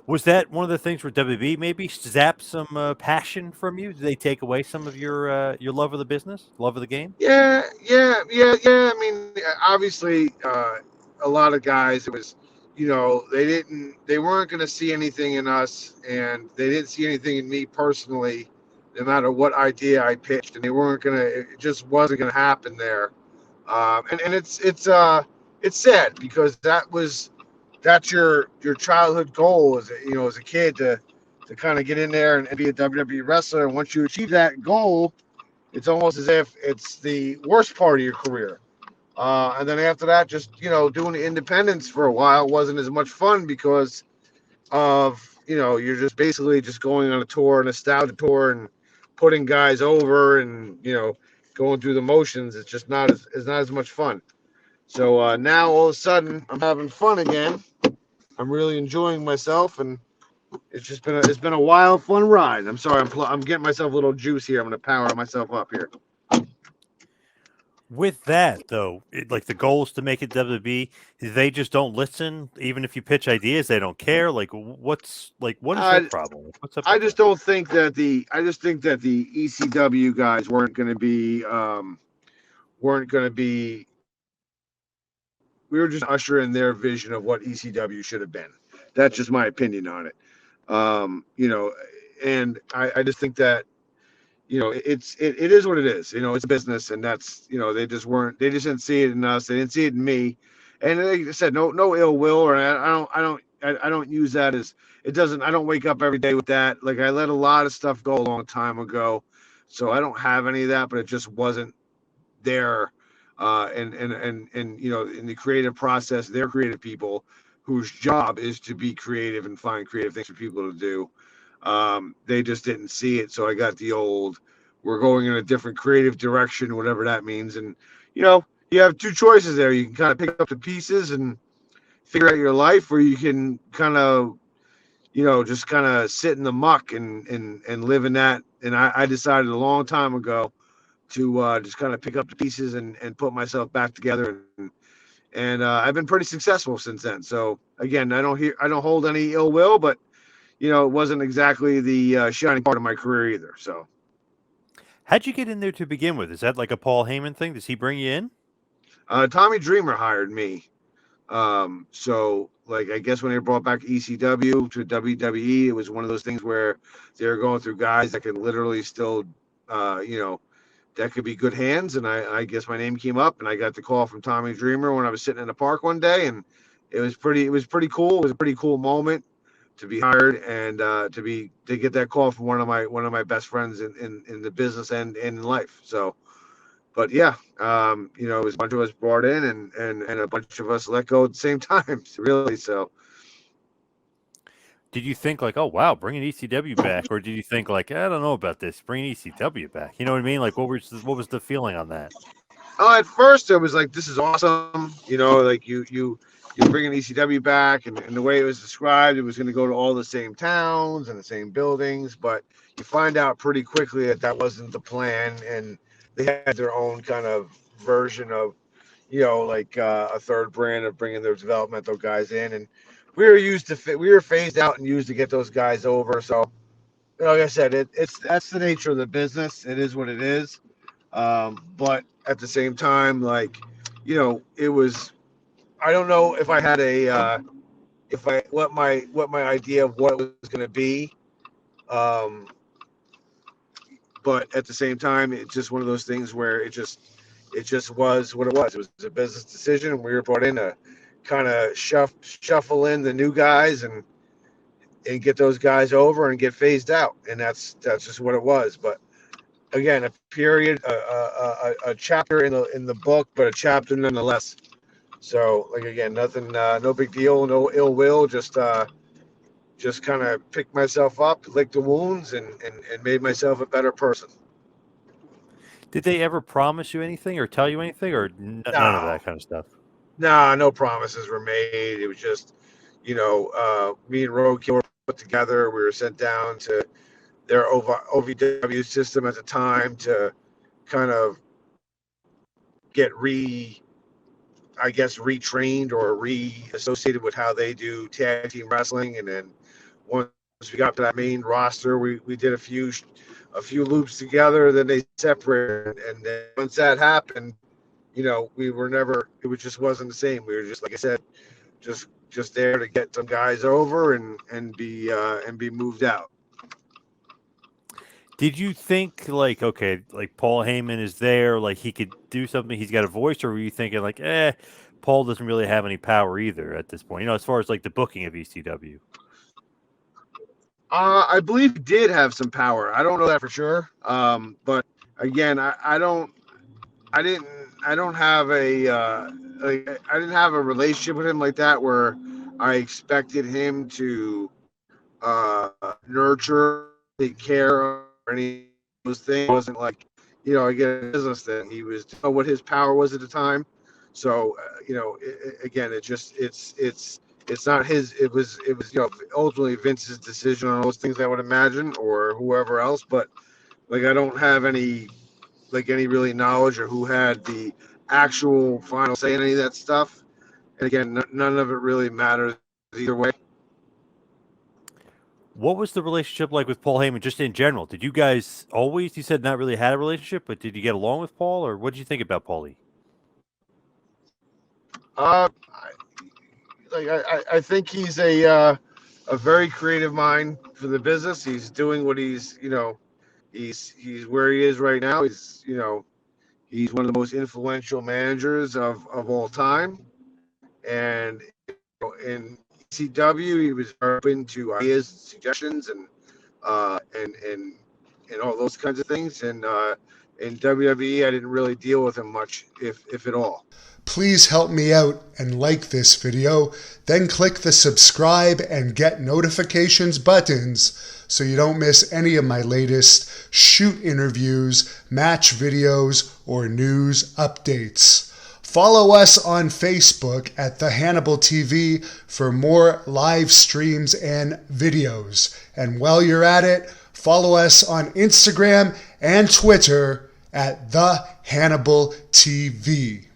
Was that one of the things where WB maybe zapped some passion from you? Did they take away some of your love of the business, love of the game? Yeah. I mean, obviously, a lot of guys, it was, they weren't going to see anything in us, and they didn't see anything in me personally, no matter what idea I pitched, and they weren't going to. It just wasn't going to happen there. And it's sad because that's your childhood goal as a kid to kind of get in there and be a WWE wrestler. And once you achieve that goal, it's almost as if it's the worst part of your career. And then after that, just doing the independence for a while wasn't as much fun because of you're just basically just going on a tour, a nostalgia tour, and putting guys over, and going through the motions. It's not as much fun. So now all of a sudden I'm having fun again. I'm really enjoying myself, and it's been a wild, fun ride. I'm sorry, I'm getting myself a little juice here. I'm gonna power myself up here. With that, though, like the goal is to make it WWE, they just don't listen. Even if you pitch ideas, they don't care. What is their I problem? What's up I with just that? don't think that I just think that the ECW guys weren't going to be. We were just ushering their vision of what ECW should have been. That's just my opinion on it. And I just think that it is what it is. It's a business, and that's they just didn't see it in us. They didn't see it in me. And like I said, no ill will, or I don't use that as it doesn't. I don't wake up every day with that. Like I let a lot of stuff go a long time ago, so I don't have any of that. But it just wasn't there. And in the creative process, they're creative people whose job is to be creative and find creative things for people to do. They just didn't see it, so I got the old. We're going in a different creative direction, whatever that means. And you have two choices there. You can kind of pick up the pieces and figure out your life, or you can kind of just kind of sit in the muck and live in that. And I decided a long time ago to just kind of pick up the pieces and put myself back together. And I've been pretty successful since then. So again, I don't hold any ill will, but it wasn't exactly the shining part of my career either. So How'd you get in there to begin with? Is that like a Paul Heyman thing? Does he bring you in? Tommy Dreamer hired me. So like I guess when they brought back ECW to WWE, it was one of those things where they were going through guys that could literally still, uh, you know, that could be good hands. And I guess my name came up, and I got the call from Tommy Dreamer when I was sitting in the park one day, and it was pretty cool. It was a pretty cool moment to be hired and to get that call from one of my best friends in the business and in life. So, but yeah, it was a bunch of us brought in, and a bunch of us let go at the same time. Really, so Did you think like, oh wow, bringing ECW back, or did you think like, I don't know about this, bringing ECW back? You know what I mean? Like, what was the feeling on that? at first it was like this is awesome. Like you're bringing ECW back, and the way it was described, it was going to go to all the same towns and the same buildings. But you find out pretty quickly that that wasn't the plan, and they had their own kind of version of like a third brand of bringing those developmental guys in, and we were phased out and used to get those guys over. So like I said, it's that's the nature of the business. It is what it is. But at the same time, like it was. I don't know if I had if I what my idea of what it was going to be. Um, but at the same time, it's just one of those things where it just was what it was. It was a business decision, and we were brought in to kind of shuffle in the new guys and get those guys over and get phased out, and that's just what it was. But again, a period, a chapter in the book, but a chapter nonetheless. So like again, nothing, no big deal, no ill will, just kind of picked myself up, licked the wounds, and made myself a better person. Did they ever promise you anything or tell you anything, or none of No, that kind of stuff? no promises were made. It was just, me and Roadkill were put together. We were sent down to their OVW system at the time to kind of get I guess retrained or reassociated with how they do tag team wrestling, and then once we got to that main roster, we did a few loops together. Then they separated, and then once that happened, we were never. Just wasn't the same. We were just, like I said, just there to get some guys over and be moved out. Did you think like, okay, like Paul Heyman is there, like he could do something, he's got a voice, or were you thinking like, Paul doesn't really have any power either at this point? As far as like the booking of ECW. I believe he did have some power. I don't know that for sure. But again, I don't have I didn't have a relationship with him like that where I expected him to nurture, take care of any of those things. It wasn't like, I get a business thing. He was what his power was at the time. So again, it's not his. It was ultimately Vince's decision on those things, I would imagine, or whoever else. But like, I don't have any really knowledge or who had the actual final say in any of that stuff. And again, none of it really matters either way. What was the relationship like with Paul Heyman, just in general? Did you guys always? You said not really had a relationship, but did you get along with Paul, or what did you think about Paulie? Uh, I think he's a very creative mind for the business. He's doing what he's where he is right now. He's one of the most influential managers of all time. And in ECW, he was open to ideas, suggestions, and all those kinds of things. And in WWE, I didn't really deal with him much, if at all. Please help me out and like this video, then click the subscribe and get notifications buttons so you don't miss any of my latest shoot interviews, match videos, or news updates. Follow us on Facebook at the Hannibal TV for more live streams and videos. And while you're at it, follow us on Instagram and Twitter at the Hannibal TV.